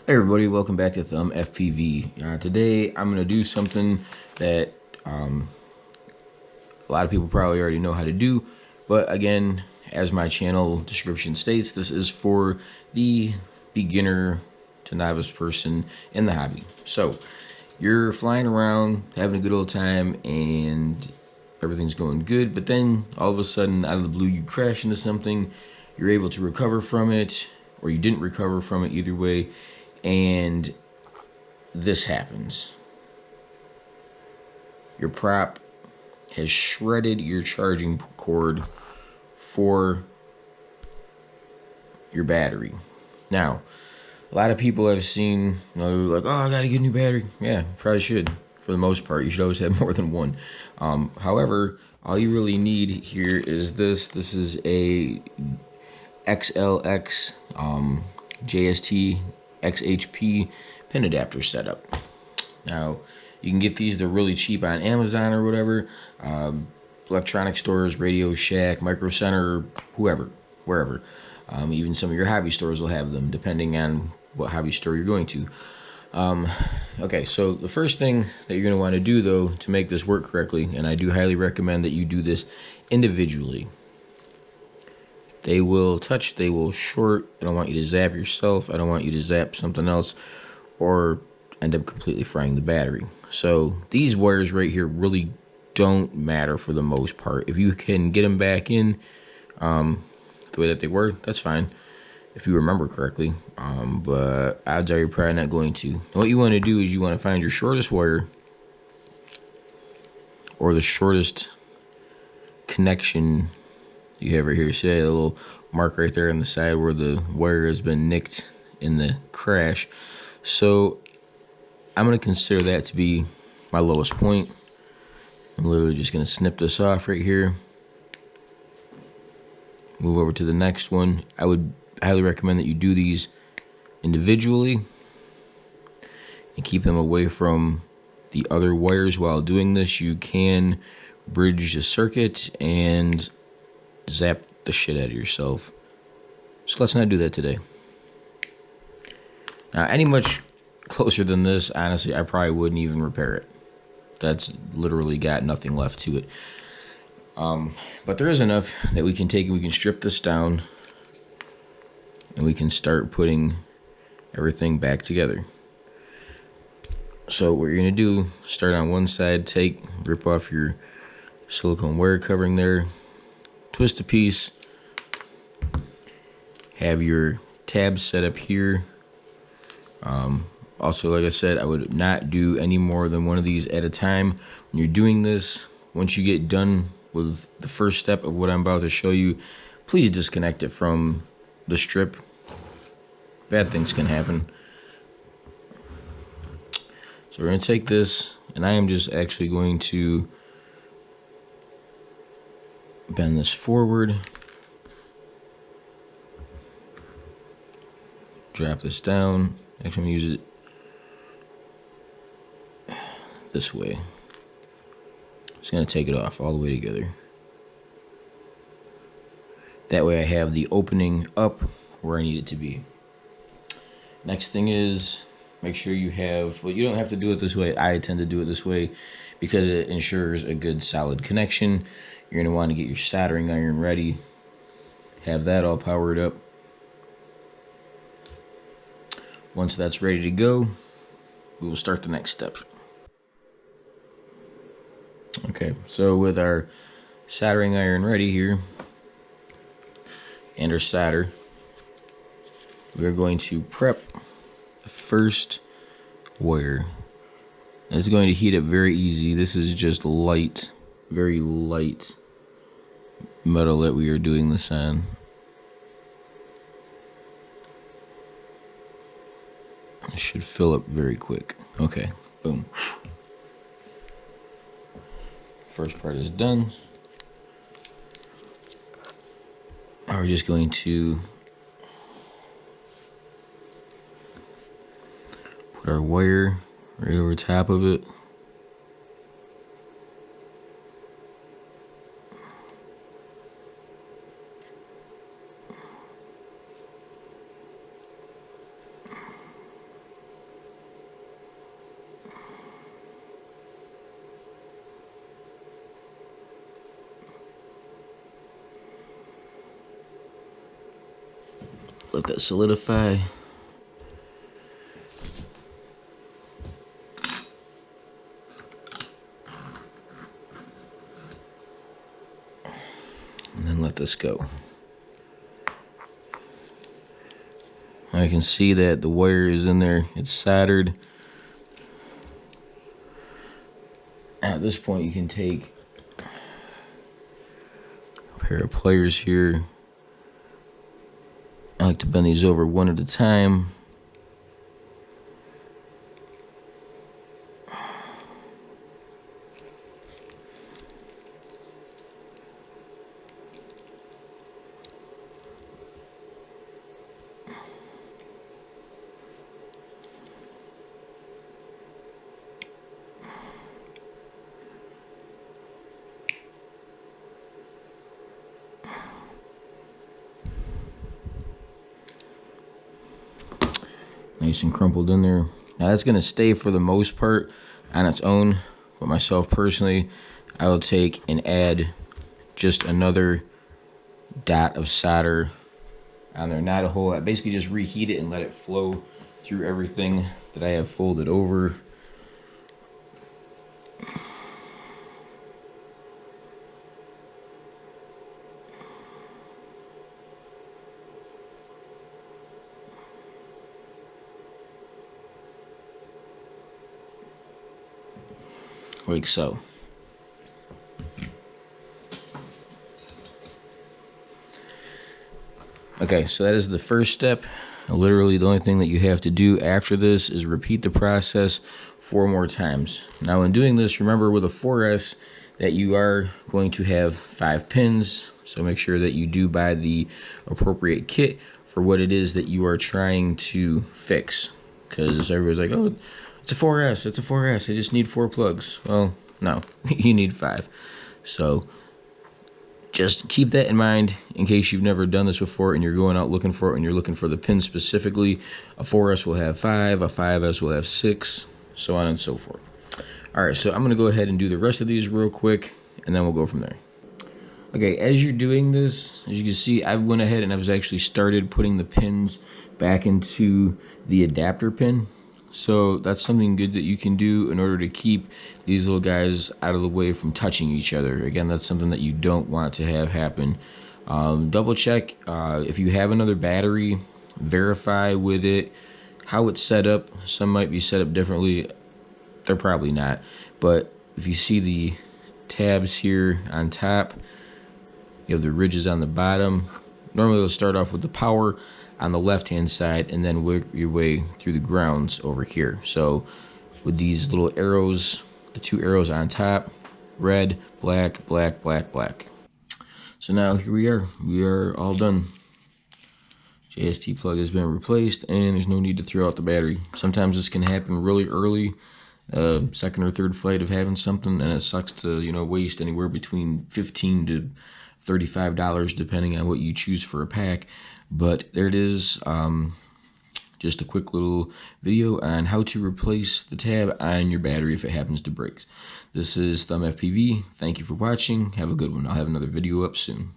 Hey everybody, welcome back to Thumb FPV. Today I'm going to do something that a lot of people probably already know how to do, but again, as my channel description states, this is for the beginner to novice person in the hobby. So you're flying around, having a good old time, and everything's going good, but then all of a sudden, out of the blue, you crash into something. You're able to recover from it, or you didn't recover from it, either way, and this happens. Your prop has shredded your charging cord for your battery. Now, a lot of people have seen, like, oh, I gotta get a new battery. Yeah, probably should. For the most part, you should always have more than one. However, all you really need here is this. This is a XLX Jst-Xhp pin adapter setup. Now, you can get these, they're really cheap on Amazon or whatever. Electronic stores, Radio Shack, Micro Center, wherever. Even some of your hobby stores will have them, depending on what hobby store you're going to. Okay, so the first thing that you're going to want to do, though, to make this work correctly, and I do highly recommend that you do this individually. They will touch, they will short. I don't want you to zap yourself. I don't want you to zap something else or end up completely frying the battery. So these wires right here really don't matter for the most part. If you can get them back in the way that they were, that's fine, if you remember correctly. But odds are you're probably not going to. And what you want to do is you want to find your shortest wire or the shortest connection you have right here. See that little mark right there on the side where the wire has been nicked in the crash. So I'm going to consider that to be my lowest point. I'm literally just going to snip this off right here. Move over to the next one. I would highly recommend that you do these individually and keep them away from the other wires while doing this. You can bridge the circuit and zap the shit out of yourself. So let's not do that today. Now, any much closer than this, honestly, I probably wouldn't even repair it. That's literally got nothing left to it. But there is enough that we can take, we can strip this down, and we can start putting everything back together. So what you're going to do, start on one side, rip off your silicone wire covering there, twist a piece, have your tabs set up here. Also, like I said, I would not do any more than one of these at a time. When you're doing this, once you get done with the first step of what I'm about to show you, please disconnect it from the strip. Bad things can happen. So we're going to take this, and I am just actually going to bend this forward. Drop this down. Actually, I'm going to use it this way. Just going to take it off all the way together. That way I have the opening up where I need it to be. Next thing is, make sure you have, well, you don't have to do it this way. I tend to do it this way because it ensures a good solid connection. You're going to want to get your soldering iron ready. Have that all powered up. Once that's ready to go, we will start the next step. Okay, so with our soldering iron ready here, and our solder, we're going to prep the first wire. It's going to heat up very easy. This is just light, very light metal that we are doing this on. It should fill up very quick. Okay, boom. First part is done. Now we're just going to put our wire right over top of it. let that solidify. And then let this go. I can see that the wire is in there. It's soldered. At this point, you can take a pair of pliers here. I like to bend these over one at a time. Nice and crumpled in there. Now that's going to stay for the most part on its own, but myself personally, I will take and add just another dot of solder on there. Not a whole lot. Basically just reheat it and let it flow through everything that I have folded over. Like so. Okay, so that is the first step. Literally the only thing that you have to do after this is repeat the process 4 more times. Now when doing this, remember with a 4S that you are going to have 5 pins, so make sure that you do buy the appropriate kit for what it is that you are trying to fix. Because everybody's like, oh, it's a 4S, it's a 4S, I just need 4 plugs. Well, no, you need 5. So just keep that in mind in case you've never done this before and you're going out looking for it and you're looking for the pin specifically. A 4S will have 5, a 5S will have 6, so on and so forth. All right, so I'm going to go ahead and do the rest of these real quick, and then we'll go from there. Okay, as you're doing this, as you can see, I went ahead and I was actually started putting the pins back into the adapter pin. So that's something good that you can do in order to keep these little guys out of the way from touching each other. Again, that's something that you don't want to have happen. Double check if you have another battery, verify with it how it's set up. Some might be set up differently. They're probably not. But if you see the tabs here on top, you have the ridges on the bottom. Normally they'll start off with the power on the left hand side and then work your way through the grounds over here. So with these little arrows, the 2 arrows on top, red, black, black, black, black. So now here we are all done. JST plug has been replaced and there's no need to throw out the battery. Sometimes this can happen really early, second or third flight of having something, and it sucks to, you know, waste anywhere between $15 to $35 depending on what you choose for a pack. But there it is, just a quick little video on how to replace the tab on your battery if it happens to break. This is Thumb FPV. Thank you for watching. Have a good one. I'll have another video up soon.